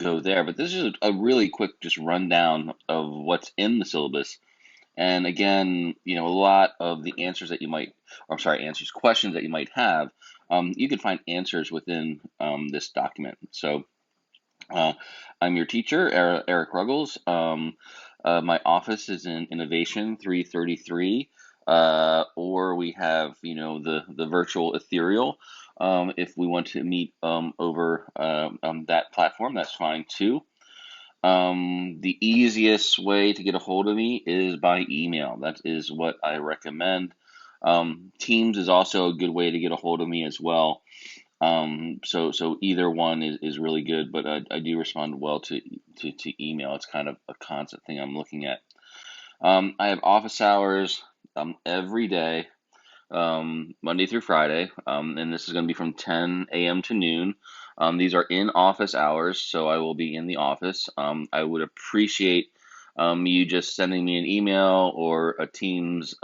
go there. But this is a really quick just rundown of what's in the syllabus. And again, a lot of the answers that you might, or I'm sorry, answers, questions that you might have, you can find answers within this document. So I'm your teacher, Eric Ruggles. My office is in Innovation 333, or we have, the virtual ethereal. If we want to meet over that platform, that's fine too. The easiest way to get a hold of me is by email. That is what I recommend. Teams is also a good way to get a hold of me as well. So either one is really good, but I do respond well to email. It's kind of a constant thing I'm looking at. I have office hours every day, Monday through Friday, and this is going to be from 10 a.m. to noon. These are in office hours, so I will be in the office. I would appreciate you just sending me an email or a Teams,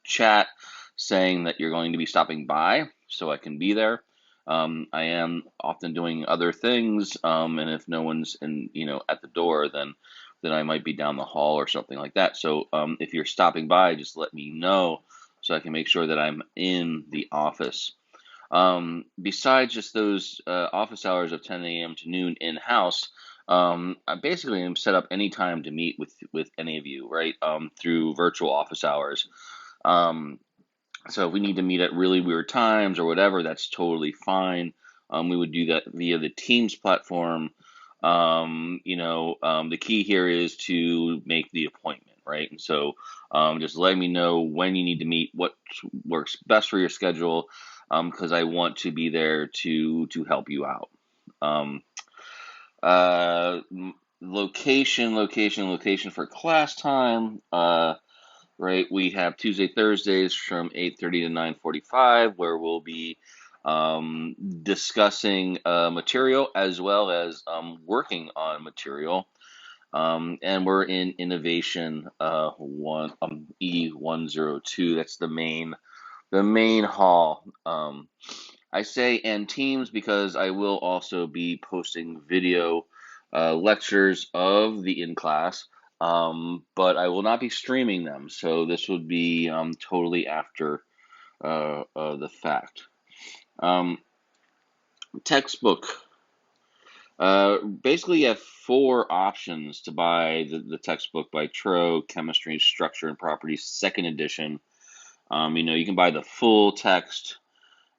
chat saying that you're going to be stopping by so I can be there. I am often doing other things, and if no one's at the door, then I might be down the hall or something like that. So if you're stopping by, just let me know so I can make sure that I'm in the office. Besides just those office hours of 10 a.m. to noon in-house, I basically am set up any time to meet with any of you, right, through virtual office hours. So if we need to meet at really weird times or whatever, that's totally fine. We would do that via the Teams platform. The key here is to make the appointment, right? And so just let me know when you need to meet, what works best for your schedule, because I want to be there to help you out. Uh, location for class time. Right, we have Tuesday, Thursdays from 8:30 to 9:45, where we'll be discussing material as well as working on material. And we're in Innovation E102. That's the main hall. I say and Teams because I will also be posting video lectures of the in-class, but I will not be streaming them. So this would be totally after the fact. Textbook. Basically, you have four options to buy the textbook by Tro, Chemistry, Structure, and Properties, second edition. You can buy the full text.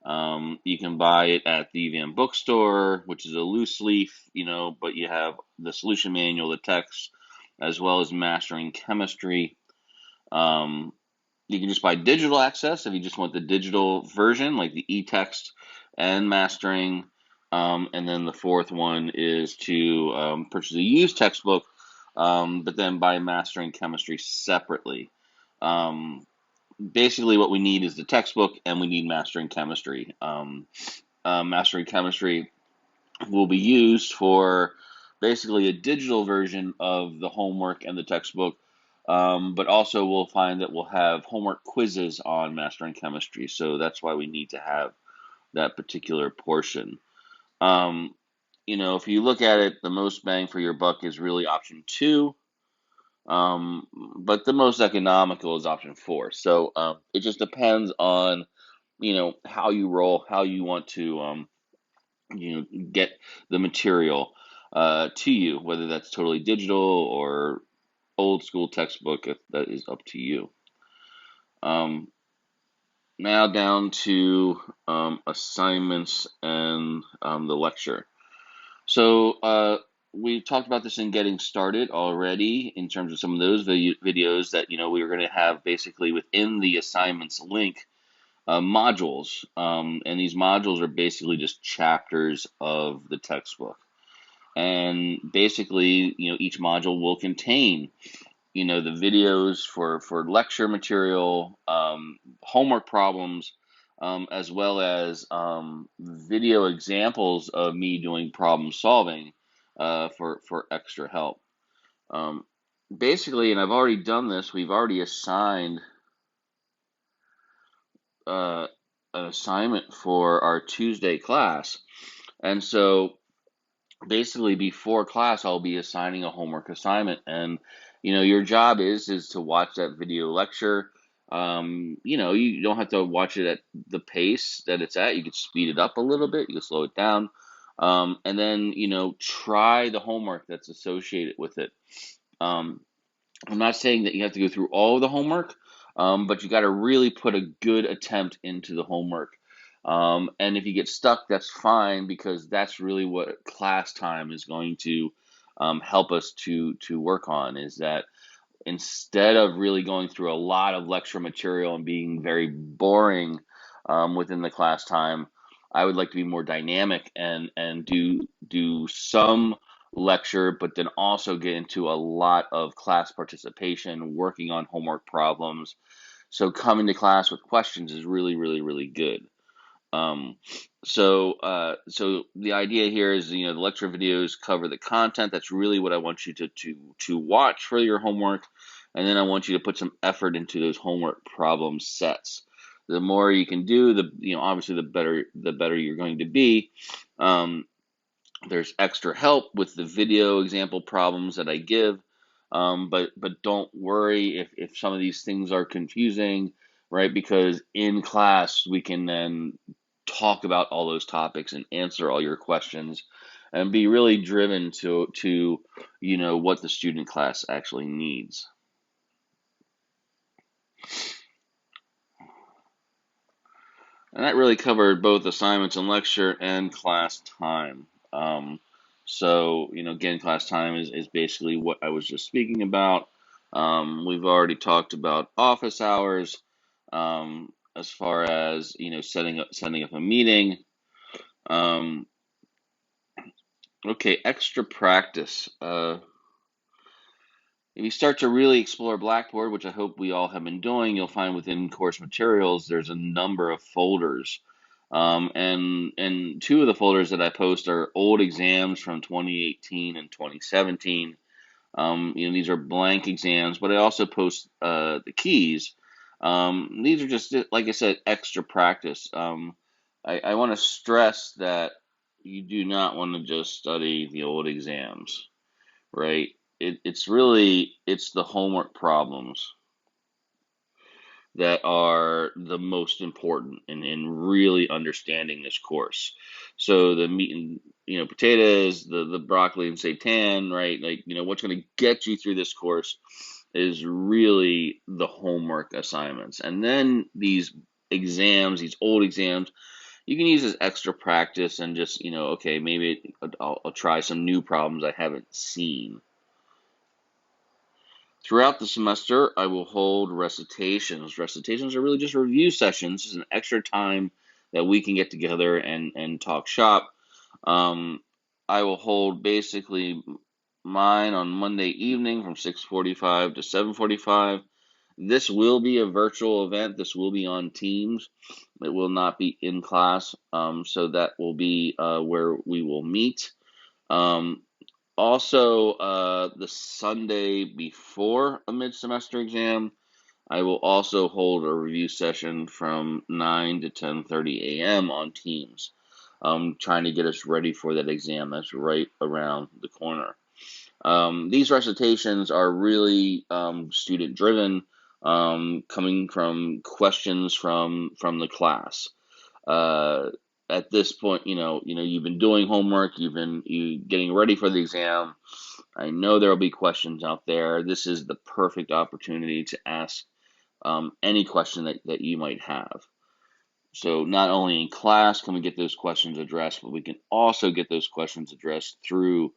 You can buy it at the Van Bookstore, which is a loose leaf, but you have the solution manual, the text, as well as Mastering Chemistry. You can just buy digital access if you just want the digital version, like the e-text and Mastering. And then the fourth one is to purchase a used textbook, but then buy Mastering Chemistry separately. Basically what we need is the textbook and we need Mastering Chemistry. Mastering Chemistry will be used for basically a digital version of the homework and the textbook, but also we'll find that we'll have homework quizzes on Mastering Chemistry, so that's why we need to have that particular portion. If you look at it, the most bang for your buck is really option 2. But the most economical is option 4. So it just depends on, how you roll, how you want to, get the material to you, whether that's totally digital or old school textbook. If that is up to you. Now down to assignments and the lecture. So we talked about this in getting started already in terms of some of those videos that we were going to have basically within the assignments link modules, and these modules are basically just chapters of the textbook, and basically each module will contain the videos for lecture material, homework problems, as well as video examples of me doing problem solving for extra help. Basically, and I've already done this, we've already assigned an assignment for our Tuesday class. And so basically before class I'll be assigning a homework assignment, and your job is to watch that video lecture. You don't have to watch it at the pace that it's at. You could speed it up a little bit, you can slow it down, and then try the homework that's associated with it. um, I'm not saying that you have to go through all of the homework, but you got to really put a good attempt into the homework. And if you get stuck, that's fine, because that's really what class time is going to help us to work on. Is that instead of really going through a lot of lecture material and being very boring within the class time, I would like to be more dynamic and do some lecture, but then also get into a lot of class participation, working on homework problems. So coming to class with questions is really, really, really good. Um, so the idea here is, the lecture videos cover the content. That's really what I want you to watch for your homework, and then I want you to put some effort into those homework problem sets. The more you can do, obviously the better you're going to be. Um, there's extra help with the video example problems that I give, but don't worry if some of these things are confusing, right? Because in class we can then talk about all those topics and answer all your questions, and be really driven to what the student class actually needs. And that really covered both assignments and lecture and class time. Again, class time is basically what I was just speaking about. We've already talked about office hours, as far as, setting up a meeting. Um, okay, extra practice. If you start to really explore Blackboard, which I hope we all have been doing, you'll find within course materials there's a number of folders. And two of the folders that I post are old exams from 2018 and 2017. These are blank exams, but I also post the keys. These are just, like I said, extra practice. I want to stress that you do not want to just study the old exams, right? It's the homework problems that are the most important in really understanding this course. So the meat and potatoes, the broccoli and seitan, right? Like, what's going to get you through this course is really the homework assignments. And then these exams, these old exams, you can use as extra practice, and just, okay, maybe I'll try some new problems I haven't seen. Throughout the semester, I will hold recitations. Recitations are really just review sessions. It's an extra time that we can get together and talk shop. Um, I will hold basically mine on Monday evening from 6:45 to 7:45. This will be a virtual event. This will be on Teams. It will not be in class. So that will be where we will meet. Um, Also, the Sunday before a mid-semester exam, I will also hold a review session from 9 to 10:30 a.m. on Teams, trying to get us ready for that exam that's right around the corner. These recitations are really student-driven, coming from questions from the class. Uh, at this point, you've been doing homework, you getting ready for the exam. I know there will be questions out there. This is the perfect opportunity to ask any question that you might have. So not only in class can we get those questions addressed, but we can also get those questions addressed through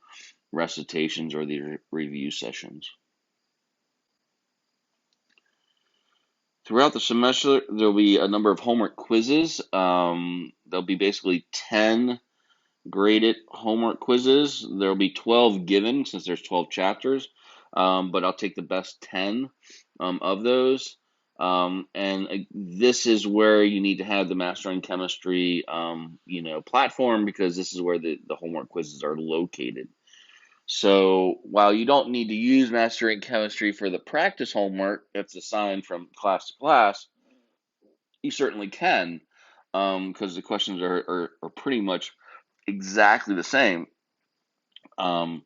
recitations or the review sessions. Throughout the semester, there'll be a number of homework quizzes. There'll be basically 10 graded homework quizzes. There'll be 12 given, since there's 12 chapters, but I'll take the best 10 of those. This is where you need to have the Mastering Chemistry, platform, because this is where the homework quizzes are located. So while you don't need to use Mastering Chemistry for the practice homework that's assigned from class to class, you certainly can, because the questions are pretty much exactly the same. Um,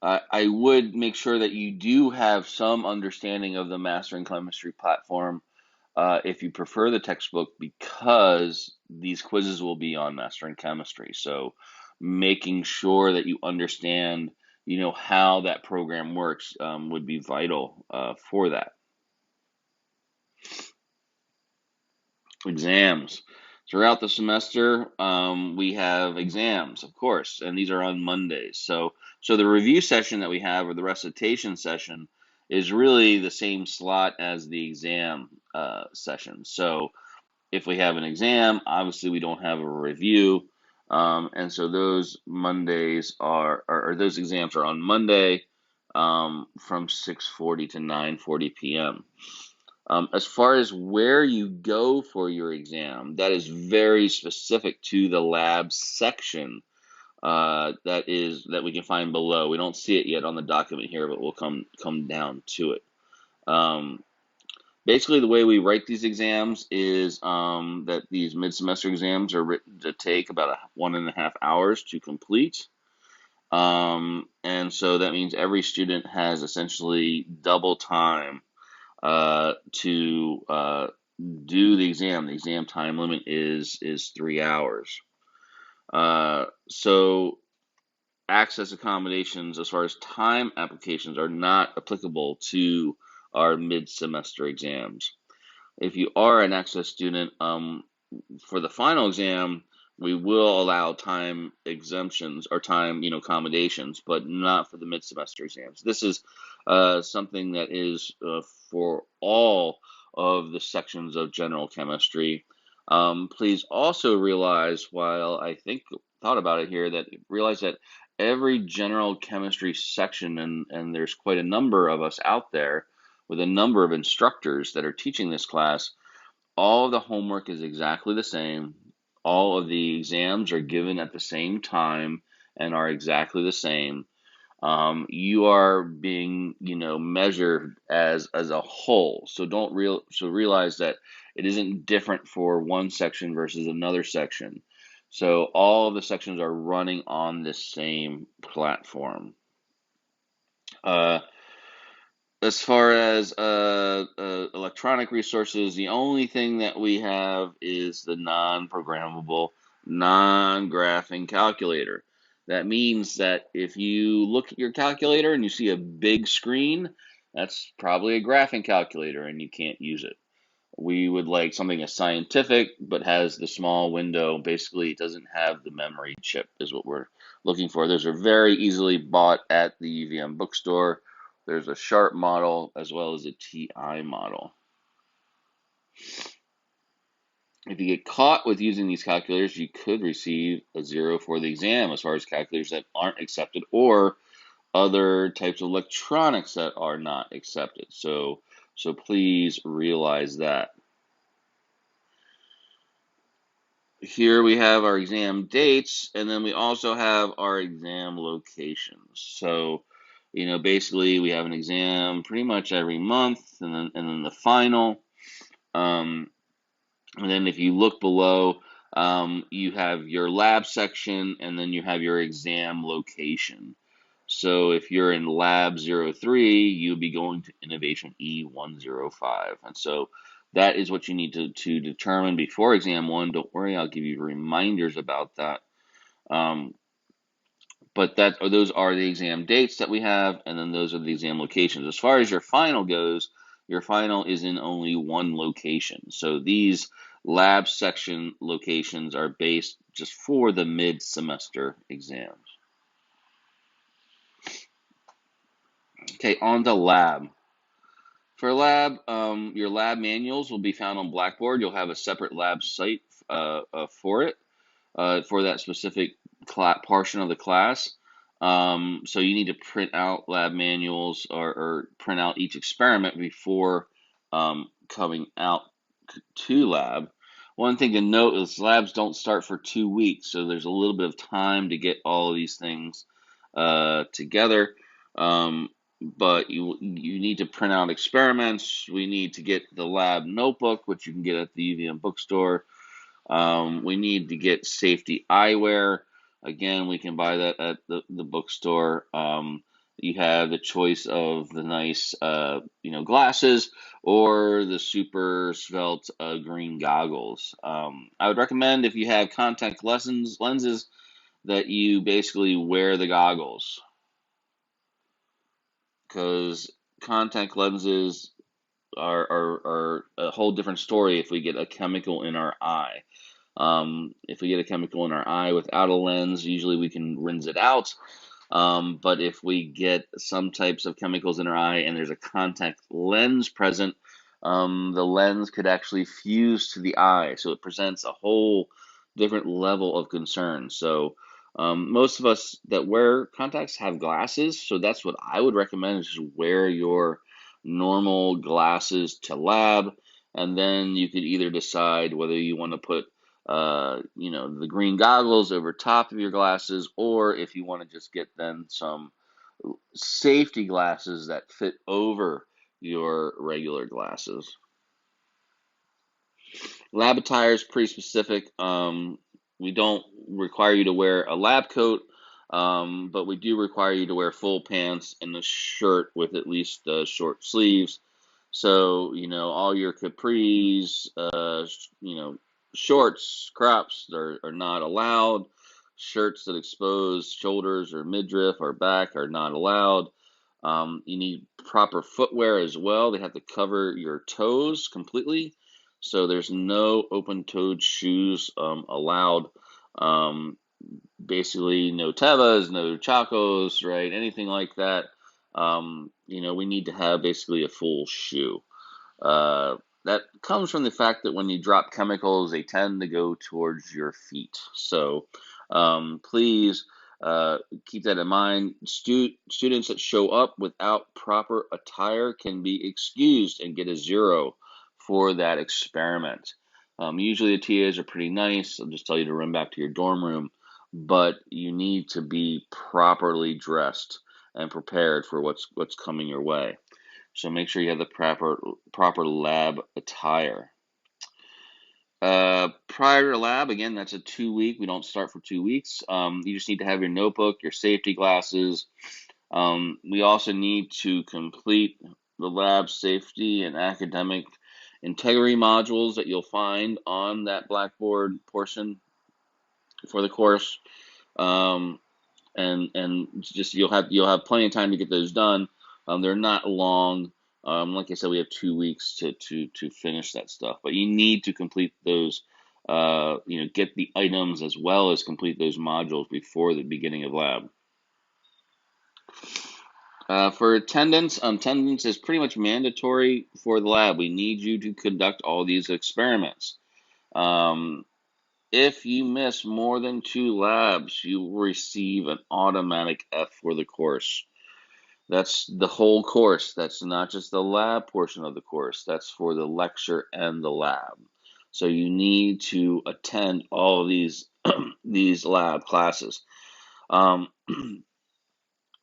I would make sure that you do have some understanding of the Mastering Chemistry platform if you prefer the textbook, because these quizzes will be on Mastering Chemistry. So making sure that you understand, how that program works would be vital for that. Exams. Throughout the semester, we have exams, of course, and these are on Mondays. So the review session that we have, or the recitation session, is really the same slot as the exam session. So if we have an exam, obviously we don't have a review, and so those Mondays or those exams are on Monday from 6:40 to 9:40 p.m. As far as where you go for your exam, that is very specific to the lab section that we can find below. We don't see it yet on the document here, but we'll come down to it. Basically, the way we write these exams is that these mid-semester exams are written to take about 1.5 hours to complete. And so that means every student has essentially double time to do the exam. The exam time limit is 3 hours. So access accommodations, as far as time applications, are not applicable to our mid-semester exams. If you are an access student, for the final exam, we will allow time exemptions or time, accommodations, but not for the mid-semester exams. This is something that is for all of the sections of general chemistry. Please also realize, while I thought about it here, that realize that every general chemistry section, and there's quite a number of us out there with a number of instructors that are teaching this class, all of the homework is exactly the same. All of the exams are given at the same time and are exactly the same. You are being, measured as a whole. So realize that it isn't different for one section versus another section. So all of the sections are running on the same platform. As far as electronic resources, the only thing that we have is the non-programmable, non-graphing calculator. That means that if you look at your calculator and you see a big screen, that's probably a graphing calculator and you can't use it. We would like something as scientific, but has the small window. Basically, it doesn't have the memory chip, is what we're looking for. Those are very easily bought at the UVM bookstore. There's a Sharp model as well as a TI model. If you get caught with using these calculators, you could receive a 0 for the exam, as far as calculators that aren't accepted or other types of electronics that are not accepted. So please realize that. Here we have our exam dates, and then we also have our exam locations. So, basically we have an exam pretty much every month, and then the final. And then if you look below, you have your lab section, and then you have your exam location. So if you're in Lab 03, you'll be going to Innovation E105. And so that is what you need to determine before Exam 1. Don't worry, I'll give you reminders about that. But those are the exam dates that we have, and then those are the exam locations. As far as your final goes, your final is in only one location. So these lab section locations are based just for the mid-semester exams. Okay, on to lab. For lab, your lab manuals will be found on Blackboard. You'll have a separate lab site for it, for that specific portion of the class. So you need to print out lab manuals or print out each experiment before coming out to lab. One thing to note is labs don't start for 2 weeks, so there's a little bit of time to get all of these things together. But you need to print out experiments. We need to get the lab notebook, which you can get at the UVM bookstore. We need to get safety eyewear. Again, we can buy that at the bookstore. You have the choice of the nice, glasses or the super svelte green goggles. I would recommend if you have contact lenses that you basically wear the goggles because contact lenses are a whole different story if we get a chemical in our eye. If we get a chemical in our eye without a lens, usually we can rinse it out. But if we get some types of chemicals in our eye and there's a contact lens present, the lens could actually fuse to the eye. So it presents a whole different level of concern. So most of us that wear contacts have glasses. So that's what I would recommend is just wear your normal glasses to lab. And then you could either decide whether you want to put the green goggles over top of your glasses, or if you want to just get then some safety glasses that fit over your regular glasses. Lab attire is pretty specific. We don't require you to wear a lab coat, but we do require you to wear full pants and a shirt with at least short sleeves. So, all your capris, shorts, crops are not allowed. Shirts that expose shoulders or midriff or back are not allowed. You need proper footwear as well. They have to cover your toes completely. So there's no open-toed shoes allowed. Um, Basically, no Tevas, no Chacos, right? Anything like that. We need to have basically a full shoe. That comes from the fact that when you drop chemicals, they tend to go towards your feet. So please keep that in mind. Students that show up without proper attire can be excused and get a 0 for that experiment. Usually the TAs are pretty nice. They'll just tell you to run back to your dorm room, but you need to be properly dressed and prepared for what's coming your way. So make sure you have the proper lab attire. Prior to lab, again, that's a 2-week. We don't start for 2 weeks. You just need to have your notebook, your safety glasses. We also need to complete the lab safety and academic integrity modules that you'll find on that Blackboard portion for the course. And just you'll have plenty of time to get those done. They're not long. Like I said, we have 2 weeks to finish that stuff, but you need to complete those. Get the items as well as complete those modules before the beginning of lab. For attendance is pretty much mandatory for the lab. We need you to conduct all these experiments. If you miss more than 2 labs, you will receive an automatic F for the course. That's the whole course. That's not just the lab portion of the course. That's for the lecture and the lab. So you need to attend all of these these lab classes. Um,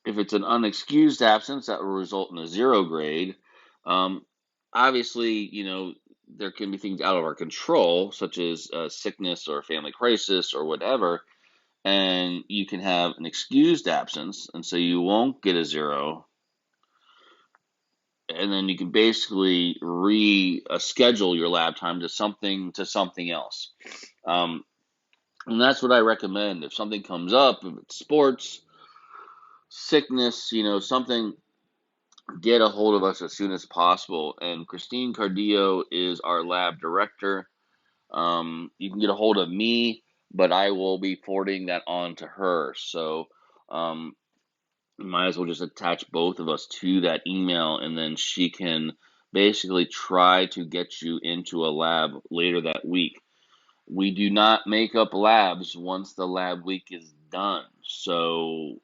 if it's an unexcused absence, that will result in a 0 grade. Obviously, there can be things out of our control, such as sickness or family crisis or whatever, and you can have an excused absence, and so you won't get a 0. And then you can basically reschedule your lab time to something else. And that's what I recommend. If something comes up, if it's sports, sickness, something, get a hold of us as soon as possible. And Christine Cardillo is our lab director. You can get a hold of me, but I will be forwarding that on to her. So you might as well just attach both of us to that email, and then she can basically try to get you into a lab later that week. We do not make up labs once the lab week is done. So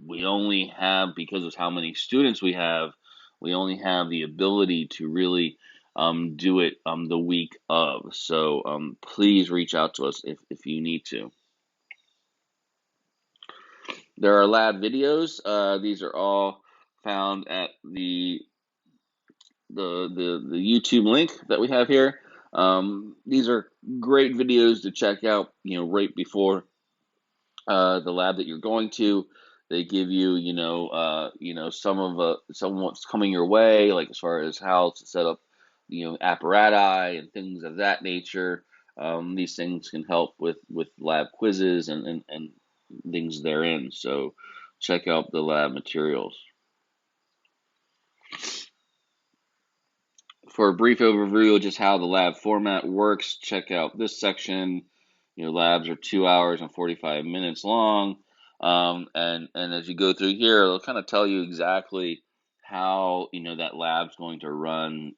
we only have, because of how many students we have, we only have the ability to really do it the week of. So please reach out to us if you need to. There are lab videos. These are all found at the YouTube link that we have here. These are great videos to check out, right before the lab that you're going to. They give you, some of what's coming your way, like as far as how to set up, apparatus and things of that nature. These things can help with lab quizzes and things therein. So check out the lab materials. For a brief overview of just how the lab format works, check out this section. Labs are 2 hours and 45 minutes long. And as you go through here, it'll kind of tell you exactly how, that lab's going to run,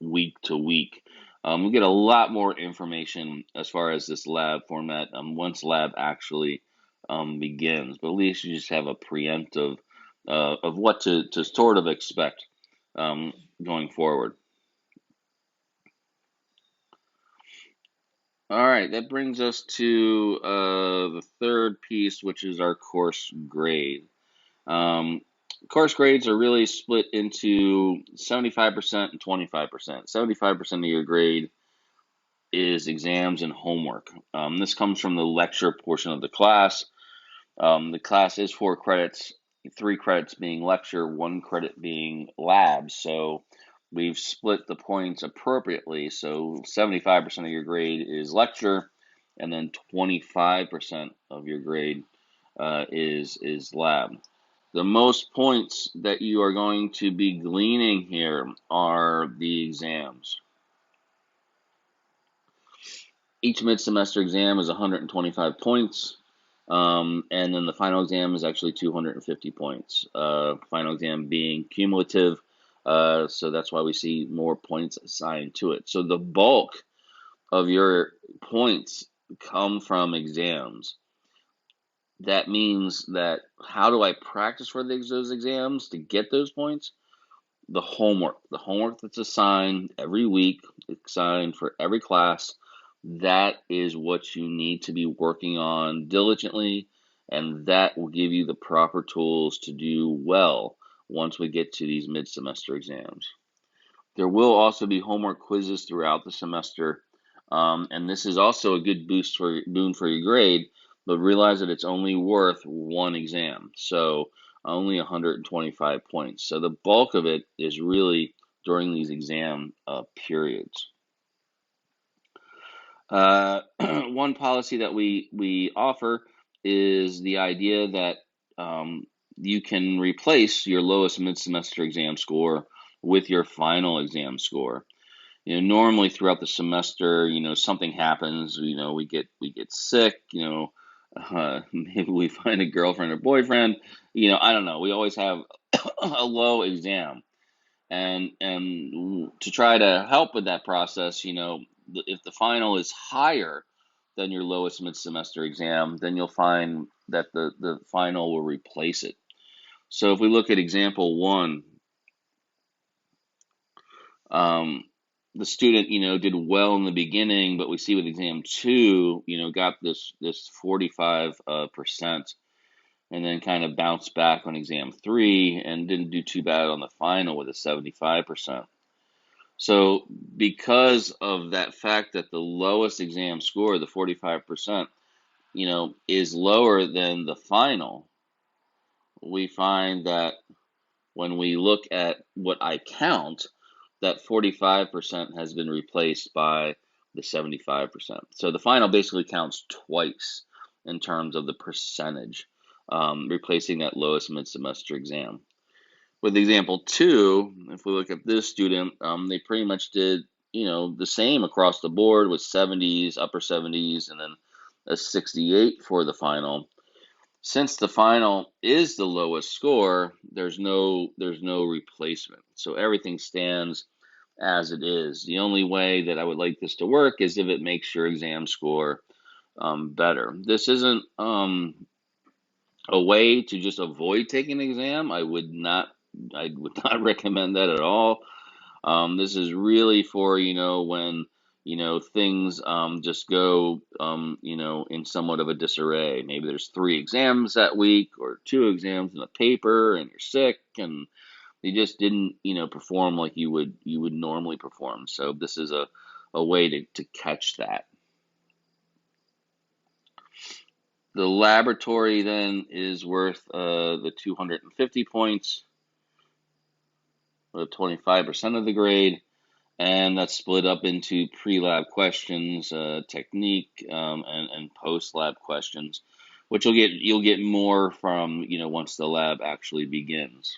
week to week. We get a lot more information as far as this lab format once lab actually begins. But at least you just have a preemptive of what to sort of expect going forward. All right, that brings us to the third piece, which is our course grade. Um, Course grades are really split into 75% and 25%. 75% of your grade is exams and homework. This comes from the lecture portion of the class. The class is 4 credits, 3 credits being lecture, 1 credit being labs. So we've split the points appropriately. So 75% of your grade is lecture, and then 25% of your grade is lab. The most points that you are going to be gleaning here are the exams. Each mid-semester exam is 125 points. And then the final exam is actually 250 points. Final exam being cumulative, so that's why we see more points assigned to it. So the bulk of your points come from exams. That means that how do I practice for those exams to get those points? The homework that's assigned every week, assigned for every class, that is what you need to be working on diligently, and that will give you the proper tools to do well once we get to these mid-semester exams. There will also be homework quizzes throughout the semester, and this is also a good boon for your grade, but realize that it's only worth 1 exam, so only 125 points. So the bulk of it is really during these exam periods. One policy that we offer is the idea that you can replace your lowest mid-semester exam score with your final exam score. Normally throughout the semester, something happens. We get sick. Maybe we find a girlfriend or boyfriend. I don't know. We always have a low exam, and to try to help with that process, if the final is higher than your lowest mid-semester exam, then you'll find that the final will replace it. So if we look at example 1, the student, did well in the beginning, but we see with exam 2, got this 45%, and then kind of bounced back on exam 3 and didn't do too bad on the final with a 75%. So because of that fact that the lowest exam score, the 45%, is lower than the final, we find that when we look at what I count, that 45% has been replaced by the 75%. So the final basically counts twice in terms of the percentage, replacing that lowest mid-semester exam. With example 2, if we look at this student, they pretty much did, the same across the board with 70s, upper 70s, and then a 68 for the final. Since the final is the lowest score, there's no replacement. So everything stands as it is. The only way that I would like this to work is if it makes your exam score better. This isn't a way to just avoid taking an exam. I would not recommend that at all. This is really for, when, things just go, in somewhat of a disarray. Maybe there's 3 exams that week or 2 exams in a paper and you're sick and you just didn't, perform like you would normally perform. So this is a way to catch that. The laboratory then is worth the 250 points, with 25% of the grade, and that's split up into pre-lab questions, technique, and post-lab questions, which you'll get more from once the lab actually begins.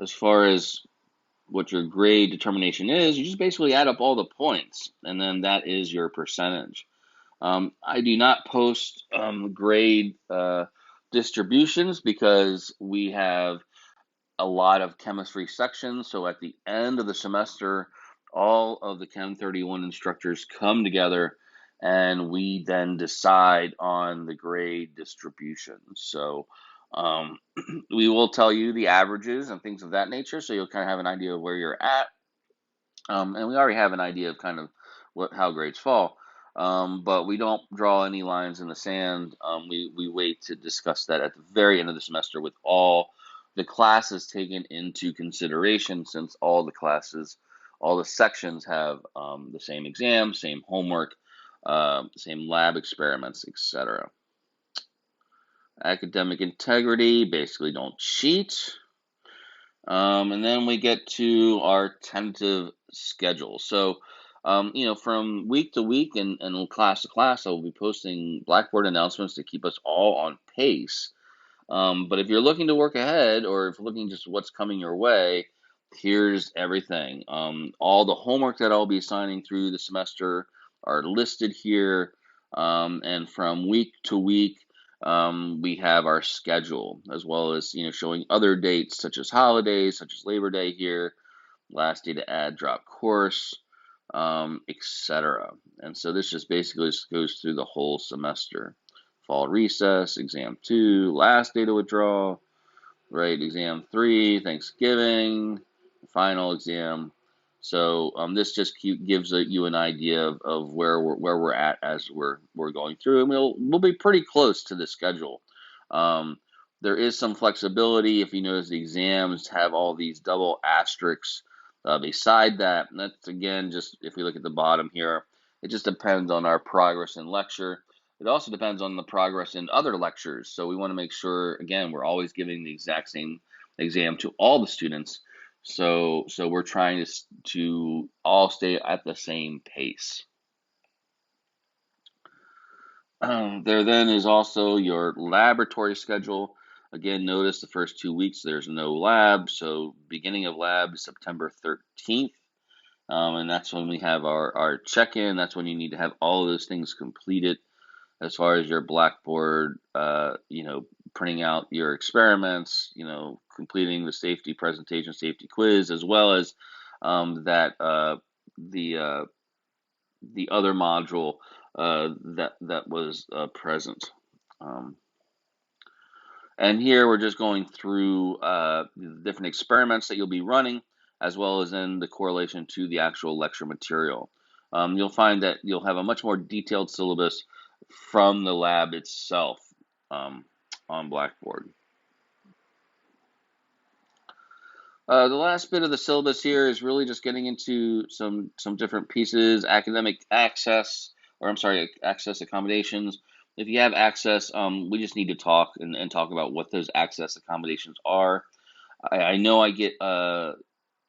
As far as what your grade determination is, you just basically add up all the points, and then that is your percentage. I do not post grade distributions because we have a lot of chemistry sections. So at the end of the semester, all of the Chem 31 instructors come together and we then decide on the grade distribution. So we will tell you the averages and things of that nature, so you'll kind of have an idea of where you're at. And we already have an idea of kind of how grades fall. But we don't draw any lines in the sand. We wait to discuss that at the very end of the semester with all the classes taken into consideration, since all the sections have the same exam, same homework, same lab experiments, etc. Academic integrity, basically don't cheat. And then we get to our tentative schedule. So, from week to week and class to class, I will be posting Blackboard announcements to keep us all on pace. But if you're looking to work ahead, or if you're looking just what's coming your way, here's everything. All the homework that I'll be assigning through the semester are listed here. And from week to week, we have our schedule, as well as showing other dates such as holidays, such as Labor Day here, last day to add drop course, etc. And so this just basically goes through the whole semester. Fall recess, exam 2, last day to withdraw, right? Exam 3, Thanksgiving, final exam. So this just gives you an idea of where we're at as we're going through, and we'll be pretty close to the schedule. There is some flexibility. If you notice, the exams have all these double asterisks beside that. And that's, again, just if we look at the bottom here, it just depends on our progress in lecture. It also depends on the progress in other lectures. So we want to make sure, again, we're always giving the exact same exam to all the students. So we're trying to all stay at the same pace. There then is also your laboratory schedule. Again, notice the first 2 weeks there's no lab. So beginning of lab is September 13th. And that's when we have our check-in. That's when you need to have all of those things completed, as far as your Blackboard, printing out your experiments, completing the safety presentation, safety quiz, as well as the other module that was present. And here we're just going through the different experiments that you'll be running, as well as then the correlation to the actual lecture material. You'll find that you'll have a much more detailed syllabus from the lab itself on Blackboard. The last bit of the syllabus here is really just getting into some different pieces. Academic access, access accommodations. If you have access, we just need to talk and talk about what those access accommodations are. I know I get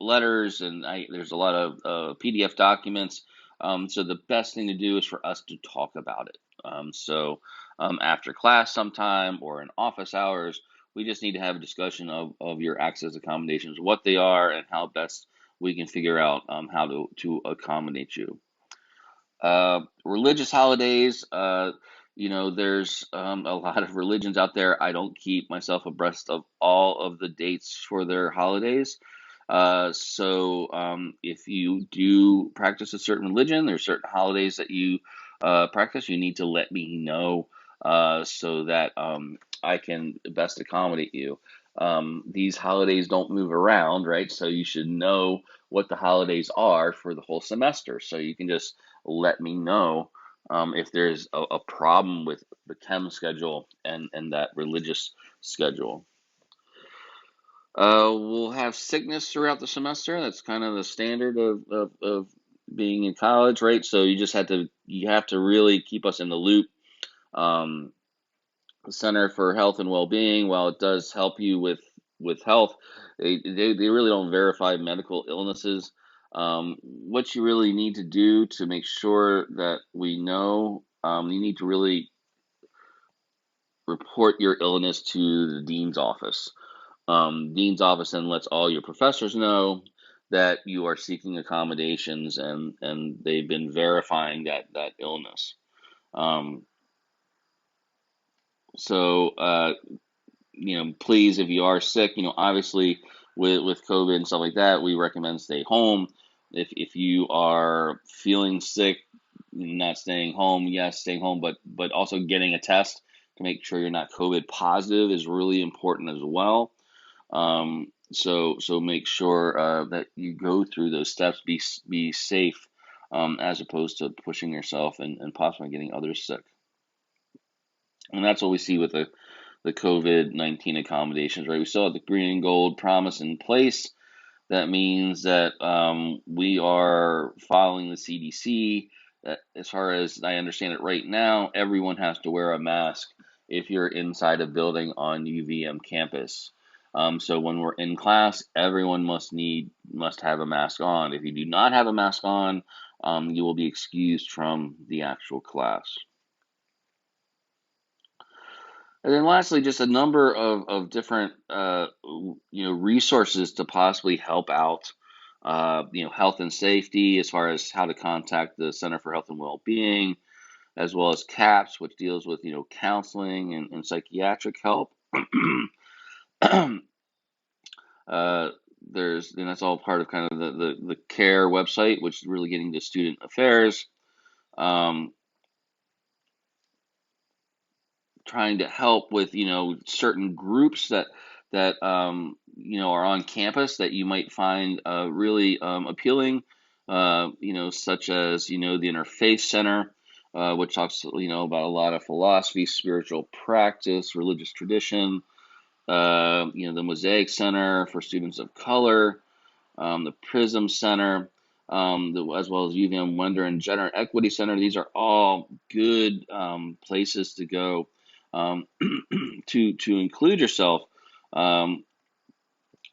letters, and there's a lot of PDF documents. So the best thing to do is for us to talk about it. After class sometime or in office hours, we just need to have a discussion of your access accommodations, what they are, and how best we can figure out how to accommodate you. Religious holidays, there's a lot of religions out there. I don't keep myself abreast of all of the dates for their holidays. If you do practice a certain religion, there's certain holidays that you practice, you need to let me know so that I can best accommodate you. These holidays don't move around, right? So you should know what the holidays are for the whole semester. So you can just let me know if there's a problem with the chem schedule and that religious schedule. We'll have sickness throughout the semester. That's kind of the standard of being in college, right? So you have to really keep us in the loop. The Center for Health and Well-Being, while it does help you with health, they really don't verify medical illnesses. What you really need to do to make sure that we know, you need to really report your illness to the dean's office. Dean's office then lets all your professors know that you are seeking accommodations, and they've been verifying that illness. Um, so, please, if you are sick, obviously with COVID and stuff like that, we recommend stay home. If you are feeling sick, not staying home, yes, staying home, but also getting a test to make sure you're not COVID positive is really important as well. So make sure that you go through those steps, be safe, as opposed to pushing yourself and possibly getting others sick. And that's what we see with the COVID-19 accommodations, right? We still have the green and gold promise in place. That means that we are following the CDC. As far as I understand it right now, everyone has to wear a mask if you're inside a building on UVM campus. So when we're in class, everyone must have a mask on. If you do not have a mask on, you will be excused from the actual class. And then lastly, just a number of different resources to possibly help out health and safety, as far as how to contact the Center for Health and Well-Being, as well as CAPS, which deals with counseling and psychiatric help. uh, and that's all part of kind of the CARE website, which is really getting to student affairs. Trying to help with certain groups that are on campus that you might find really appealing, such as the Interfaith Center, which talks about a lot of philosophy, spiritual practice, religious tradition. The Mosaic Center for students of color, the Prism Center, as well as UVM Wonder and Gender Equity Center. These are all good places to go, to include yourself, and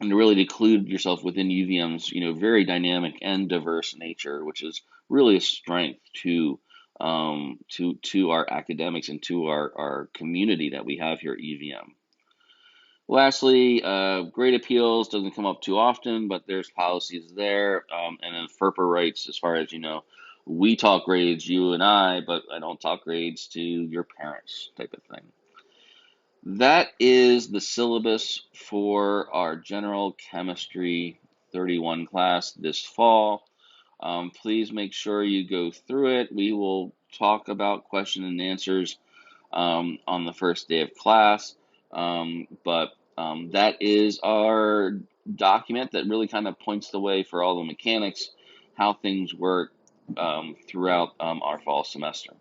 to really include yourself within UVM's very dynamic and diverse nature, which is really a strength to our academics and to our community that we have here at UVM. Lastly, grade appeals doesn't come up too often, but there's policies there. And then FERPA rights, as far as we talk grades, you and I, but I don't talk grades to your parents, type of thing. That is the syllabus for our General Chemistry 31 class this fall. Please make sure you go through it. We will talk about question and answers on the first day of class. But that is our document that really kind of points the way for all the mechanics, how things work throughout our fall semester.